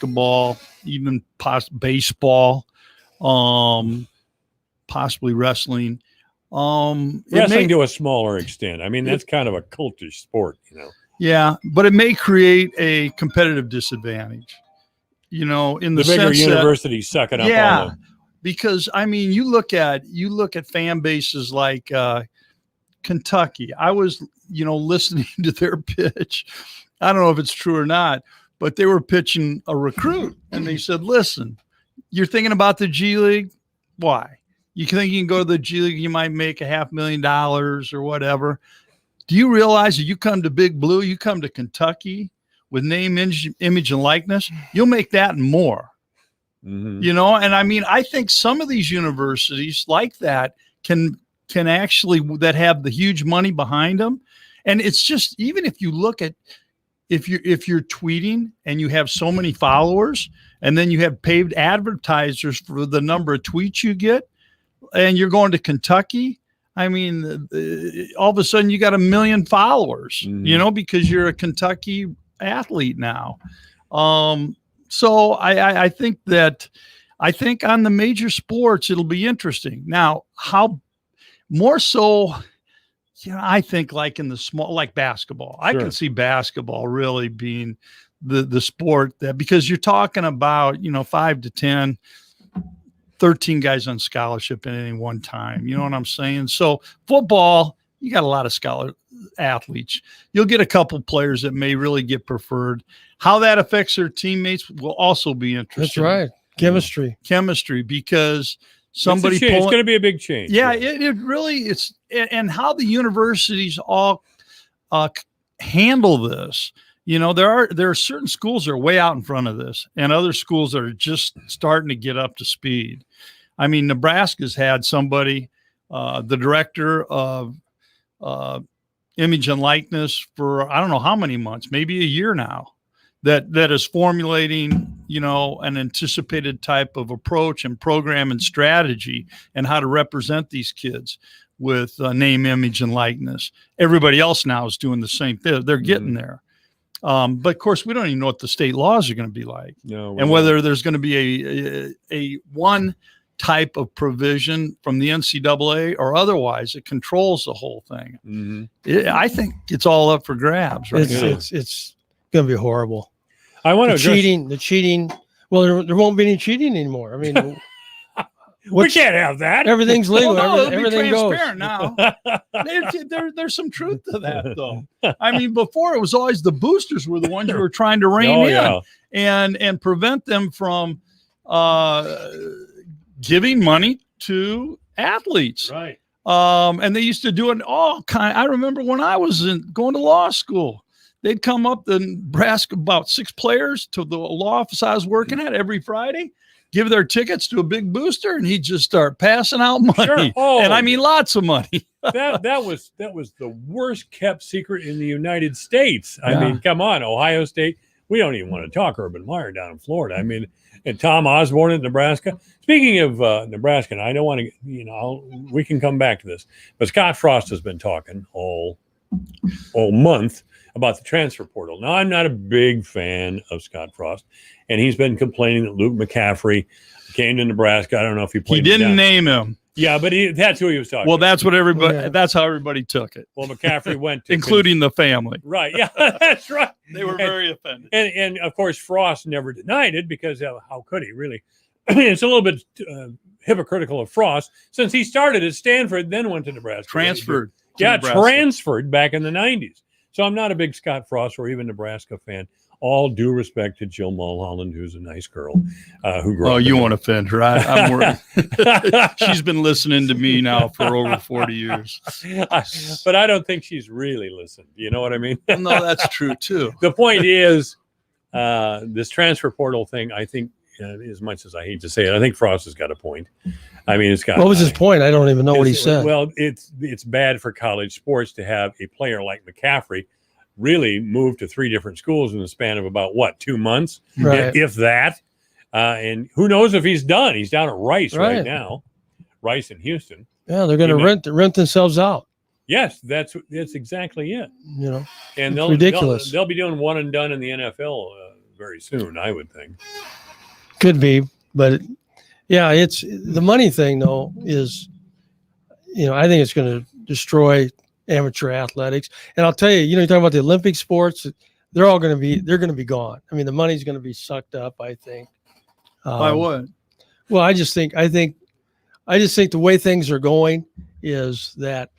basketball, even baseball, possibly wrestling. Wrestling to a smaller extent. I mean, that's kind of a cultish sport, you know. Yeah, but it may create a competitive disadvantage, you know, in the bigger sense universities sucking up all yeah, the. because I mean, you look at fan bases like Kentucky. I was, you know, listening to their pitch. I don't know if it's true or not, but they were pitching a recruit, and they said, "Listen, you're thinking about the G League. Why? You think you can go to the G League? You might make $500,000 or whatever. Do you realize that you come to Big Blue, you come to Kentucky with name, image, and likeness, you'll make that and more." Mm-hmm. You know, and I mean, I think some of these universities like that can actually, that have the huge money behind them. And it's just, even if you look at, if you're tweeting and you have so many followers, and then you have paid advertisers for the number of tweets you get, and you're going to Kentucky, I mean, all of a sudden you got 1 million followers, you know, because you're a Kentucky athlete now. So I think on the major sports, it'll be interesting. Now, how more so, you know, I think like in the small, like basketball, I can see basketball really being the sport that, because you're talking about, you know, 5 to 10, 13 guys on scholarship at any one time. You know what I'm saying? So football, you got a lot of scholar athletes. You'll get a couple players that may really get preferred. How that affects their teammates will also be interesting. That's right. Chemistry, because somebody it's going to be a big change. Yeah, it really is. And how the universities all handle this. You know, there are certain schools that are way out in front of this, and other schools that are just starting to get up to speed. I mean, Nebraska's had somebody, the director of image and likeness, for I don't know how many months, maybe a year now, that is formulating, you know, an anticipated type of approach and program and strategy and how to represent these kids with name, image, and likeness. Everybody else now is doing the same thing. They're getting there. But of course, we don't even know what the state laws are going to be like, and whether there's going to be a one type of provision from the NCAA or otherwise that controls the whole thing. I think it's all up for grabs right now. It's going to be horrible. I want to the cheating. Well, there won't be any cheating anymore. I mean, we can't have that. Everything's legal. Well, no, everything goes now. There's some truth to that, though. I mean, before it was always the boosters were the ones you were trying to rein in and prevent them from giving money to athletes. Right. And they used to do it all kind. I remember when I was going to law school, they'd come up to Nebraska, about 6 players to the law office I was working at every Friday, give their tickets to a big booster, and he'd just start passing out money. And I mean, lots of money. that was the worst kept secret in the United States. I mean, come on, Ohio State. We don't even want to talk Urban Meyer down in Florida. I mean, and Tom Osborne at Nebraska. Speaking of Nebraska, and I don't want to, you know, we can come back to this, but Scott Frost has been talking all month about the transfer portal. Now, I'm not a big fan of Scott Frost, and he's been complaining that Luke McCaffrey came to Nebraska. I don't know if he played. He didn't name him. Yeah, but that's who he was talking. Well, that's what everybody. That's how everybody took it. Well, McCaffrey went to including the family. Right. Yeah, that's right. They were very offended. And of course, Frost never denied it, because how could he really? It's a little bit hypocritical of Frost, since he started at Stanford, then went to Nebraska. Transferred. Transferred back in the 90s. So I'm not a big Scott Frost or even Nebraska fan. All due respect to Jill Mulholland, who's a nice girl who grew up. Oh, you won't offend her. I'm worried. She's been listening to me now for over 40 years. But I don't think she's really listened. You know what I mean? No, that's true, too. The point is, this transfer portal thing, I think, as much as I hate to say it, I think Frost has got a point. I mean, it's got. What was his point? I don't even know what he said. Well, it's bad for college sports to have a player like McCaffrey really move to 3 different schools in the span of about 2 months, if that. And who knows if he's done? He's down at Rice right now, Rice in Houston. Yeah, they're going to rent themselves out. Yes, that's exactly it. You know, and ridiculous. They'll be doing one and done in the NFL very soon, I would think. Could be, but yeah, it's the money thing though is, I think it's going to destroy amateur athletics. And I'll tell you, you're talking about the Olympic sports, they're going to be gone. I mean, the money's going to be sucked up, I think. By what? Well, I just think the way things are going is that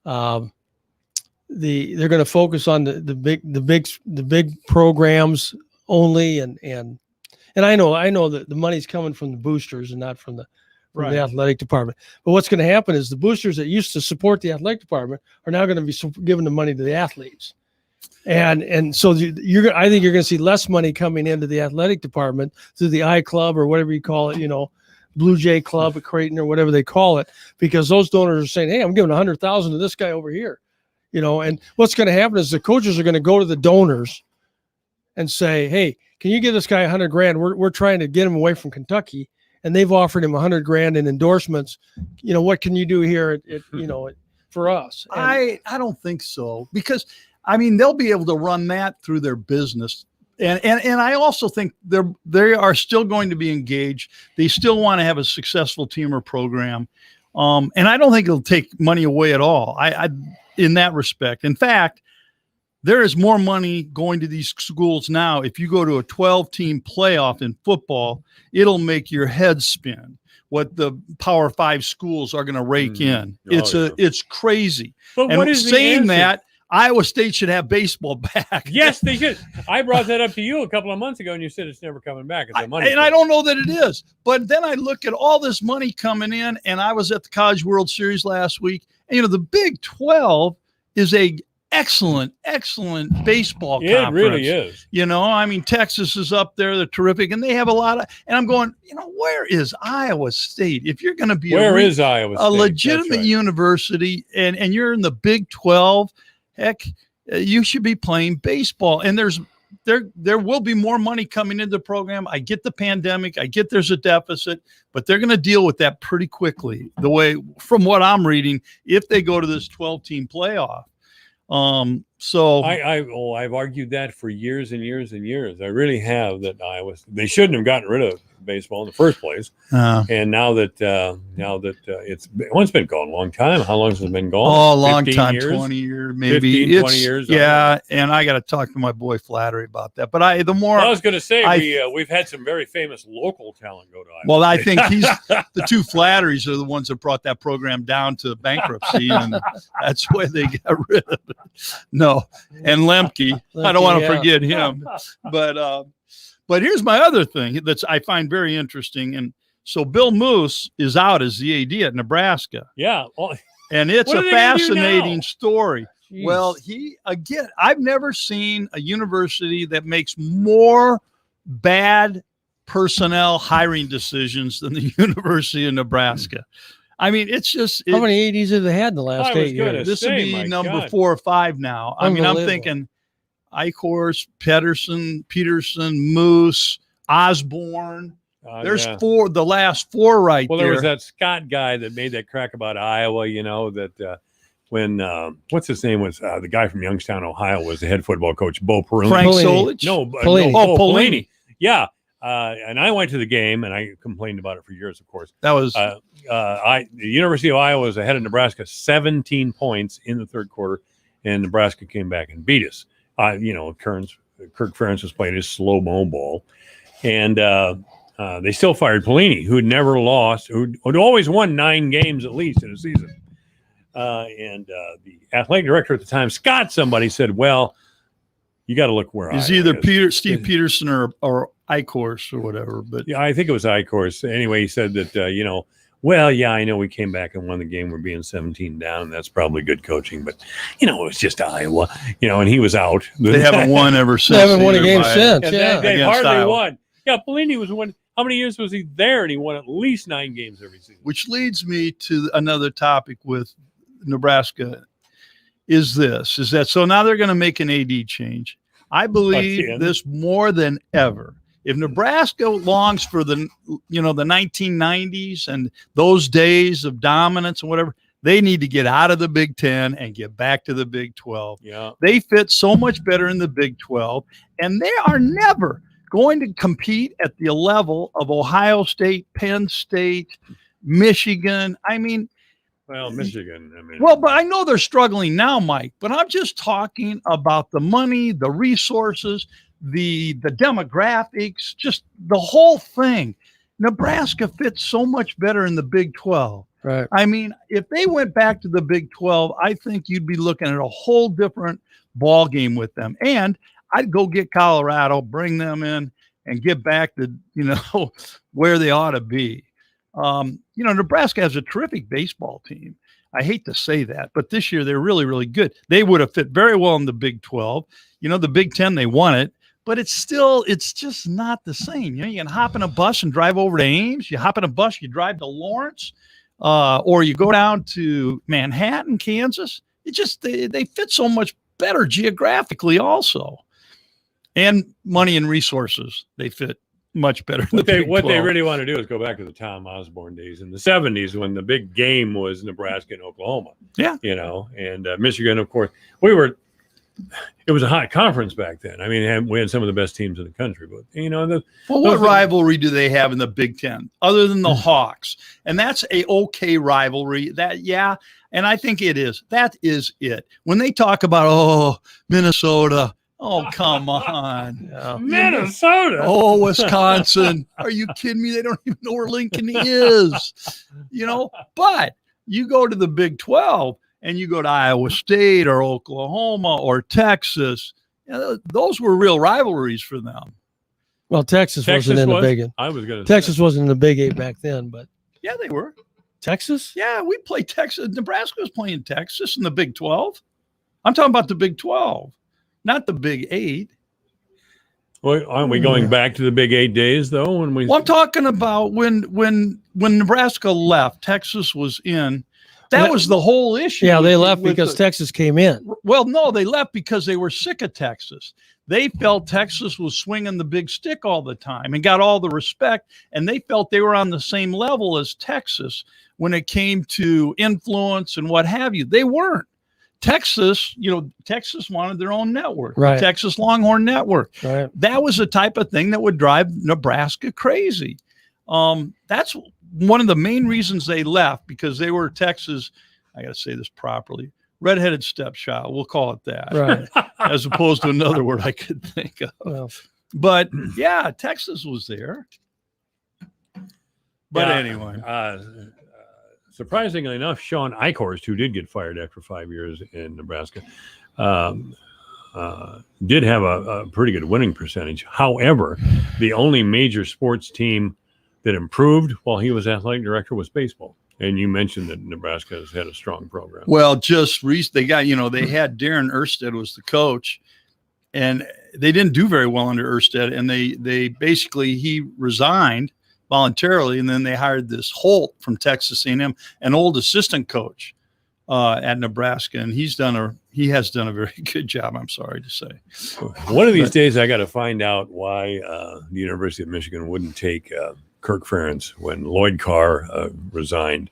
they're going to focus on the big programs only, and I know that the money's coming from the boosters and not from the athletic department. But what's going to happen is the boosters that used to support the athletic department are now going to be giving the money to the athletes. And so I think you're going to see less money coming into the athletic department through the I Club or whatever you call it, Blue Jay Club at Creighton or whatever they call it, because those donors are saying, hey, I'm giving 100,000 to this guy over here, and what's going to happen is the coaches are going to go to the donors and say, hey, can you give this guy $100,000? We're trying to get him away from Kentucky, and they've offered him $100,000 in endorsements. What can you do here for us? And I don't think so, because they'll be able to run that through their business. And I also think they are still going to be engaged. They still want to have a successful team or program. And I don't think it'll take money away at all. I in that respect. In fact, there is more money going to these schools now. If you go to a 12-team playoff in football, it'll make your head spin what the Power 5 schools are going to rake in. It's crazy. But and what is saying the answer? that, Iowa State should have baseball back. Yes, they should. I brought that up to you a couple of months ago, and you said it's never coming back. It's a money and I don't know that it is. But then I look at all this money coming in, and I was at the College World Series last week. And, the Big 12 is a excellent baseball conference. It really is. Texas is up there. They're terrific. And they have a lot of – and I'm going, where is Iowa State? If you're going to be Where is Iowa State? A legitimate university and you're in the Big 12 – heck, you should be playing baseball. And there will be more money coming into the program. I get the pandemic. I get there's a deficit, but they're going to deal with that pretty quickly. The way, from what I'm reading, if they go to this 12-team playoff. So I've argued that for years and years and years. I really have, that they shouldn't have gotten rid of baseball in the first place. And now that it's been gone a long time. How long has it been gone? Oh, a long time, years? 20 years, maybe. 15, 20 years. Yeah, and I got to talk to my boy Flattery about that. But I was going to say, we've had some very famous local talent go to Iowa. Well, I think the two Flatteries are the ones that brought that program down to bankruptcy, and that's why they got rid of it. No, and Lemke, I don't want to forget him. But here's my other thing that I find very interesting. And so Bill Moose is out as the AD at Nebraska. Yeah. And it's a fascinating story. Jeez. Well, I've never seen a university that makes more bad personnel hiring decisions than the University of Nebraska. It's just how many ADs have they had in the last 8 years? This would be number 4 or 5 now. I'm thinking Eichhorst, Peterson, Moose, Osborne. There's 4, the last 4 right there. Well, there was that Scott guy that made that crack about Iowa, that when, what's his name, was the guy from Youngstown, Ohio, was the head football coach, Bo Pelini. Frank Solich? No, Pelini. Pelini. Yeah. And I went to the game, and I complained about it for years, of course. That was the University of Iowa was ahead of Nebraska 17 points in the third quarter, and Nebraska came back and beat us. Kirk Ferentz was playing his slow-mo ball, and they still fired Pelini, who had never lost, who'd always won 9 games at least in a season. And the athletic director at the time, Scott, somebody said, well, you got to look where it's Iowa either is. Steve Peterson or Eichhorst or whatever. But yeah, I think it was Eichhorst. Anyway, he said that, well, yeah, I know we came back and won the game. We're being 17 down, and that's probably good coaching. But, it was just Iowa, and he was out. They haven't won ever since. They haven't won a game since, They hardly Iowa. won. Yeah, Pelini was one. How many years was he there? And he won at least 9 games every season. Which leads me to another topic with Nebraska is that so now they're going to make an AD change. I believe this more than ever. If Nebraska longs for the 1990s and those days of dominance and whatever, they need to get out of the Big Ten and get back to the Big 12. Yeah. They fit so much better in the Big 12, and they are never going to compete at the level of Ohio State, Penn State, Michigan. I mean, Well, Michigan. I mean, well, but I know they're struggling now, Mike. But I'm just talking about the money, the resources, the demographics, just the whole thing. Nebraska fits so much better in the Big 12. Right. I mean, if they went back to the Big 12, I think you'd be looking at a whole different ball game with them. And I'd go get Colorado, bring them in, and get back to, where they ought to be. Nebraska has a terrific baseball team. I hate to say that, but this year they're really, really good. They would have fit very well in the Big 12. The Big 10, they won it, but it's just not the same. You can hop in a bus and drive over to Ames. You hop in a bus, you drive to Lawrence, or you go down to Manhattan, Kansas. They fit so much better geographically also. And money and resources, they fit much better. What they really want to do is go back to the Tom Osborne days in the 70s when the big game was Nebraska and Oklahoma. Yeah. And Michigan, of course. It was a hot conference back then. I mean, we had some of the best teams in the country. But, what rivalry do they have in the Big Ten other than the Hawks? And that's a okay rivalry. And I think it is. That is it. When they talk about, Minnesota, oh, come on. Yeah. Minnesota. Oh, Wisconsin. Are you kidding me? They don't even know where Lincoln is. But you go to the Big 12 and you go to Iowa State or Oklahoma or Texas. Those were real rivalries for them. Well, Texas wasn't in the Big 8. I was going to Texas wasn't in the Big 8 back then, but Yeah, they were. Texas? Yeah, we played Texas. Nebraska was playing Texas in the Big 12. I'm talking about the Big 12. Not the Big 8. Well, aren't we going back to the Big 8 days, though? Well, I'm talking about when Nebraska left, Texas was in. That was the whole issue. Yeah, they left because Texas came in. Well, no, they left because they were sick of Texas. They felt Texas was swinging the big stick all the time and got all the respect, and they felt they were on the same level as Texas when it came to influence and what have you. They weren't. Texas wanted their own network, right? Texas Longhorn Network. Right. That was the type of thing that would drive Nebraska crazy. That's one of the main reasons they left, because they were Texas. I got to say this properly. Redheaded stepchild. We'll call it that, right? As opposed to another word I could think of. Well, but yeah, Texas was there. But anyway. Surprisingly enough, Sean Eichhorst, who did get fired after 5 years in Nebraska, did have a pretty good winning percentage. However, the only major sports team that improved while he was athletic director was baseball. And you mentioned that Nebraska has had a strong program. Well, just recently, they got, they had Darren Erstead was the coach, and they didn't do very well under Erstead. And they basically, he resigned voluntarily, and then they hired this Holt from Texas A&M, an old assistant coach at Nebraska, and he has done a very good job. I'm sorry to say. One of these days, I got to find out why the University of Michigan wouldn't take Kirk Ferentz when Lloyd Carr resigned.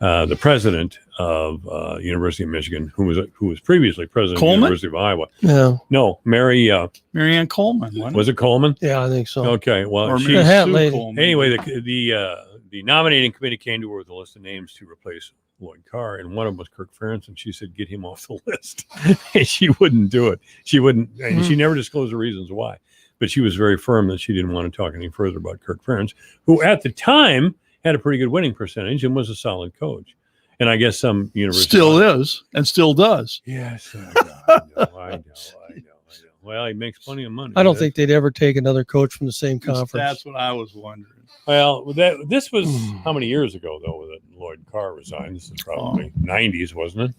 The president of University of Michigan, who was previously president Coleman? of the University of Iowa. no. No, Marianne Coleman. Was it Coleman? Yeah, I think so. Okay, well, Or she, Mary hat Sue lady. Coleman. anyway, the nominating committee came to her with a list of names to replace Lloyd Carr, and one of them was Kirk Ferentz, and she said, get him off the list. And she wouldn't do it. She wouldn't, and she never disclosed the reasons why. But she was very firm that she didn't want to talk any further about Kirk Ferentz, who at the time had a pretty good winning percentage and was a solid coach. And I guess some universities Still is and still does. Yes, I know. Well, he makes plenty of money. I don't think they'd ever take another coach from the same conference. That's what I was wondering. Well, this was how many years ago, though, that Lloyd Carr resigned? This is probably 90s, wasn't it?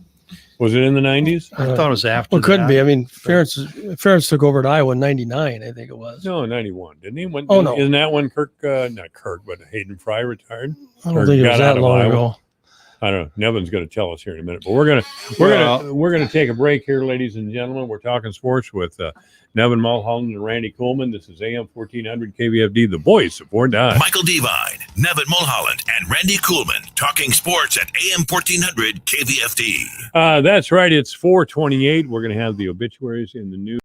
Was it in the 90s? I thought it was after. Well, it couldn't that. be. I mean, Ferentz took over at Iowa in '99, I think it was. No, 91, didn't he? No. Isn't that when not Kirk, but Hayden Fry retired? I don't think it was that long ago. I don't know. Nevin's going to tell us here in a minute, but we're gonna take a break here, ladies and gentlemen. We're talking sports with Nevin Mulholland and Randy Coleman. This is AM 1400 KVFD, the voice of Fort Dodge. Michael Devine, Nevin Mulholland, and Randy Coleman talking sports at AM 1400 KVFD. That's right. It's 4:28. We're going to have the obituaries in the news.